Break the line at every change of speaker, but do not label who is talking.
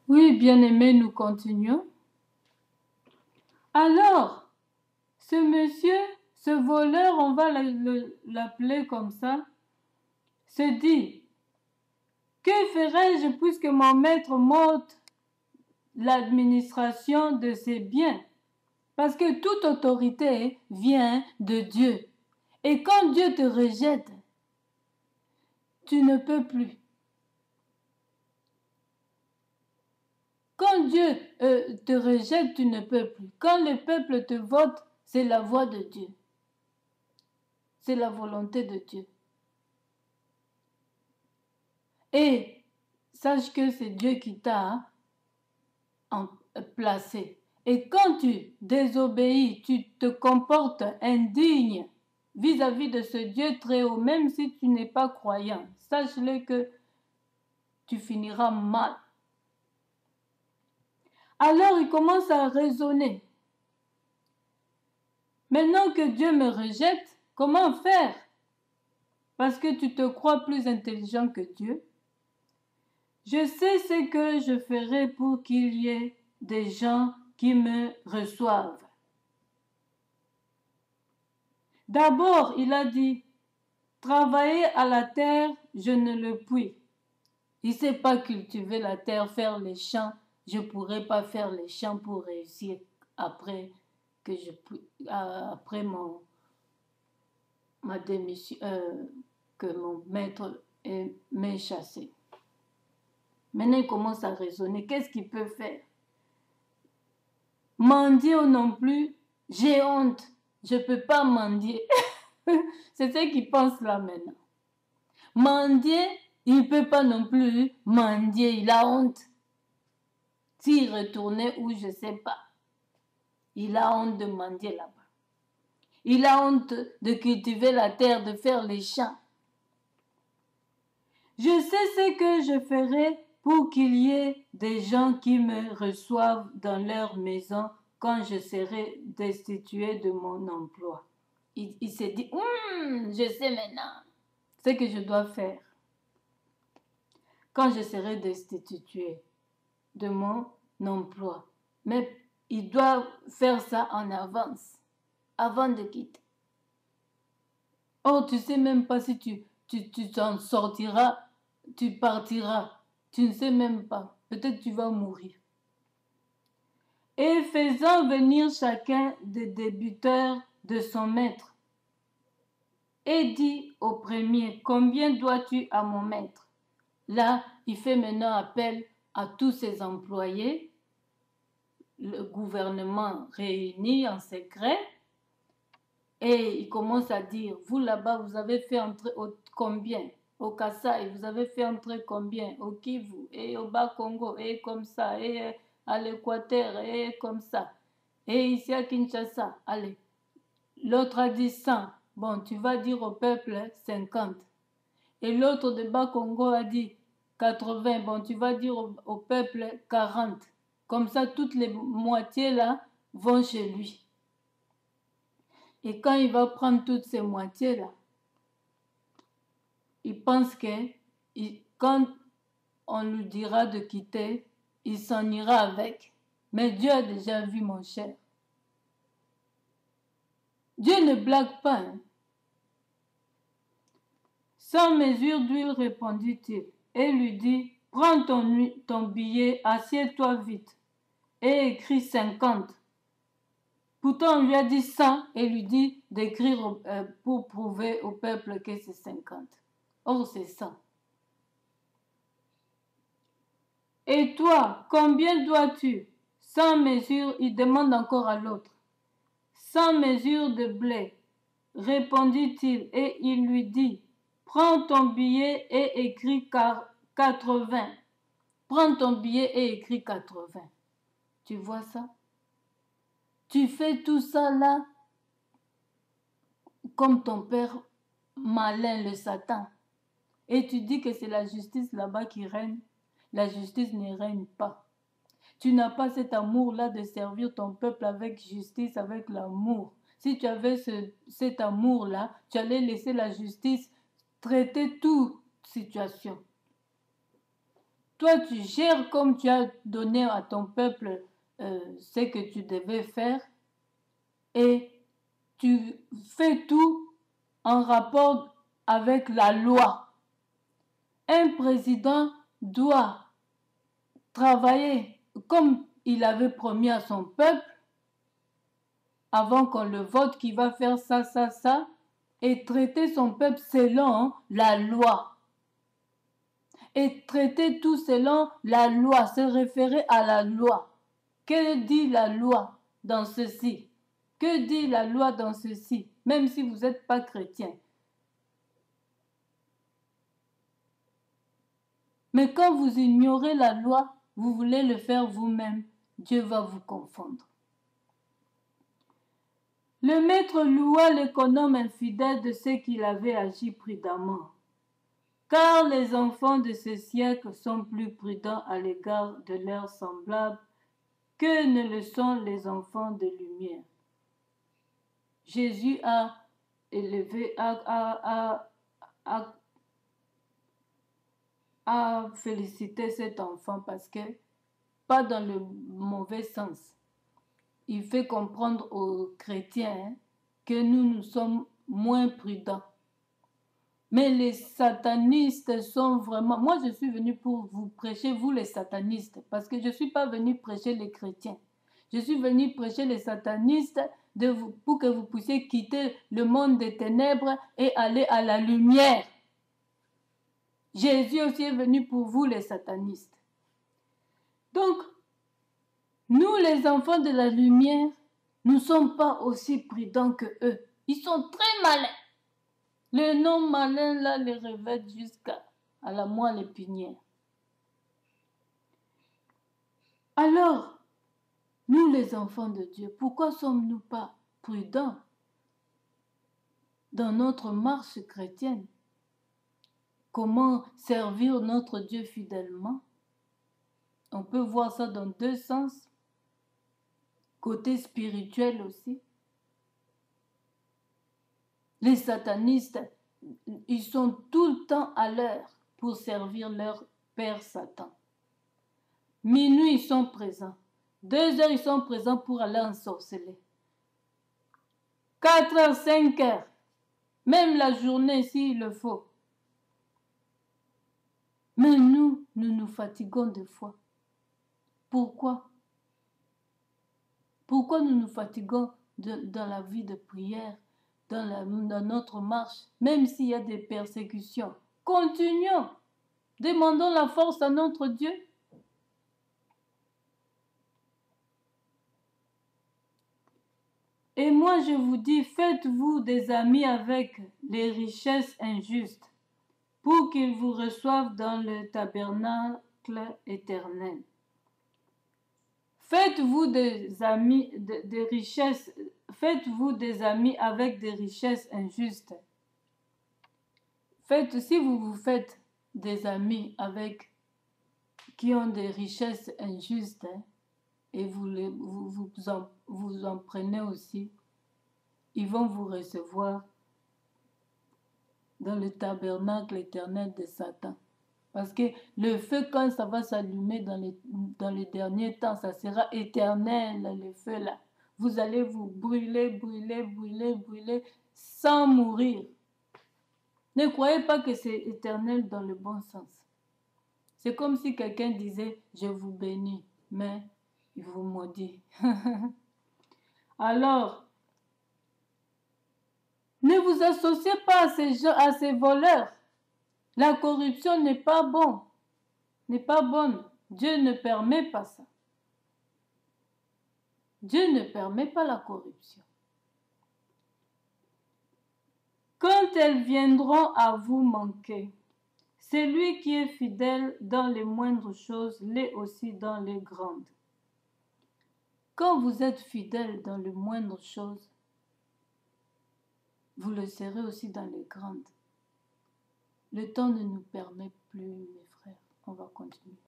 Oui, bien-aimé, nous continuons. Alors, ce monsieur, ce voleur, on va l'appeler comme ça, se dit, que ferai-je puisque mon maître m'ôte l'administration de ses biens? Parce que toute autorité vient de Dieu. Et quand Dieu te rejette, tu ne peux plus. Quand Dieu te rejette, tu ne peux plus. Quand le peuple te vote, c'est la voix de Dieu. C'est la volonté de Dieu. Et sache que c'est Dieu qui t'a placé. Et quand tu désobéis, tu te comportes indigne vis-à-vis de ce Dieu très haut, même si tu n'es pas croyant, sache-le que tu finiras mal. Alors il commence à raisonner. Maintenant que Dieu me rejette, comment faire? Parce que tu te crois plus intelligent que Dieu. Je sais ce que je ferai pour qu'il y ait des gens qui me reçoivent. D'abord, il a dit, travailler à la terre, je ne le puis. Il ne sait pas cultiver la terre, faire les champs. Je ne pourrai pas faire les champs pour réussir après que après ma démission, que mon maître m'ait chassé. Maintenant, il commence à raisonner. Qu'est-ce qu'il peut faire? Mendier ou non plus, j'ai honte. Je ne peux pas mendier. C'est ce qu'il pense là maintenant. Mendier, il ne peut pas non plus mendier. Il a honte. S'il retournait où, je ne sais pas. Il a honte de mendier là-bas. Il a honte de cultiver la terre, de faire les champs. Je sais ce que je ferai pour qu'il y ait des gens qui me reçoivent dans leur maison quand je serai destitué de mon emploi. Il s'est dit, je sais maintenant ce que je dois faire quand je serai destitué de mon emploi. Mais il doit faire ça en avance, avant de quitter. Oh, tu ne sais même pas si tu t'en sortiras, tu partiras. Tu ne sais même pas. Peut-être tu vas mourir. Et faisant venir chacun des débiteurs de son maître, et dit au premier, combien dois-tu à mon maître? Là, il fait maintenant appel à tous ses employés, le gouvernement réuni en secret, et il commence à dire, vous là-bas, vous avez fait entrer combien? Au Kasaï, vous avez fait entrer combien? Au Kivu, et au Bas-Congo, et comme ça, et à l'Équateur, et comme ça. Et ici à Kinshasa, allez. L'autre a dit 100. Bon, tu vas dire au peuple 50. Et l'autre de Bas-Congo a dit 80. Bon, tu vas dire au peuple 40. Comme ça, toutes les moitiés là vont chez lui. Et quand il va prendre toutes ces moitiés là, il pense que quand on lui dira de quitter, il s'en ira avec. Mais Dieu a déjà vu, mon cher. Dieu ne blague pas. Hein. Sans mesure d'huile, répondit-il, et lui dit, prends ton billet, assieds-toi vite, et écris 50. Pourtant, on lui a dit 100 et lui dit d'écrire pour prouver au peuple que c'est 50. Or, c'est 100. Et toi, combien dois-tu? Sans mesure, il demande encore à l'autre. Sans mesure de blé, répondit-il, et il lui dit, prends ton billet et écris 80. Prends ton billet et écris 80. Tu vois ça? Tu fais tout ça là comme ton père malin, le Satan. Et tu dis que c'est la justice là-bas qui règne. La justice ne règne pas. Tu n'as pas cet amour-là de servir ton peuple avec justice, avec l'amour. Si tu avais cet amour-là, tu allais laisser la justice traiter toute situation. toi tu gères comme tu as donné à ton peuple ce que tu devais faire et tu fais tout en rapport avec la loi. Un président doit travailler comme il avait promis à son peuple avant qu'on le vote, qu'il va faire ça, ça, ça, et traiter son peuple selon la loi. Et traiter tout selon la loi, se référer à la loi. Que dit la loi dans ceci? Que dit la loi dans ceci? Même si vous n'êtes pas chrétien. Mais quand vous ignorez la loi, vous voulez le faire vous-même, Dieu va vous confondre. Le maître loua l'économe infidèle de ce qu'il avait agi prudemment. Car les enfants de ce siècle sont plus prudents à l'égard de leurs semblables que ne le sont les enfants de lumière. Jésus a élevé, a félicité cet enfant parce que, pas dans le mauvais sens, il fait comprendre aux chrétiens que nous sommes moins prudents. Mais les satanistes sont vraiment... Moi, je suis venue pour vous prêcher, vous les satanistes, parce que je ne suis pas venue prêcher les chrétiens. Je suis venue prêcher les satanistes pour que vous puissiez quitter le monde des ténèbres et aller à la lumière. Jésus aussi est venu pour vous, les satanistes. Donc, nous, les enfants de la lumière, nous ne sommes pas aussi prudents que eux. Ils sont très malins. Le nom malin, là, les révèle jusqu'à la moelle épinière. Alors, nous, les enfants de Dieu, pourquoi sommes-nous pas prudents dans notre marche chrétienne? Comment servir notre Dieu fidèlement? On peut voir ça dans deux sens. Côté spirituel aussi. Les satanistes, ils sont tout le temps à l'heure pour servir leur père Satan. Minuit, ils sont présents. 2 heures, ils sont présents pour aller ensorceler. 4 heures, 5 heures, même la journée s'il le faut. Mais nous nous fatiguons des fois. Pourquoi? Pourquoi nous nous fatiguons dans la vie de prière, dans notre marche, même s'il y a des persécutions? Continuons. Demandons la force à notre Dieu. Et moi, je vous dis, faites-vous des amis avec les richesses injustes, pour qu'ils vous reçoivent dans le tabernacle éternel. Faites-vous des amis des richesses, faites-vous des amis avec des richesses injustes. Si vous vous faites des amis avec qui ont des richesses injustes, et vous en prenez aussi, ils vont vous recevoir dans le tabernacle éternel de Satan. Parce que le feu, quand ça va s'allumer dans les derniers temps, ça sera éternel, le feu là. Vous allez vous brûler, brûler, brûler, brûler, sans mourir. Ne croyez pas que c'est éternel dans le bon sens. C'est comme si quelqu'un disait, je vous bénis, mais il vous maudit. Alors, ne vous associez pas à ces voleurs. La corruption n'est pas bon, n'est pas bonne. Dieu ne permet pas ça. Dieu ne permet pas la corruption. Quand elles viendront à vous manquer, celui qui est fidèle dans les moindres choses l'est aussi dans les grandes. Quand vous êtes fidèle dans les moindres choses, vous le serez aussi dans les grandes. Le temps ne nous permet plus, mes frères. On va continuer.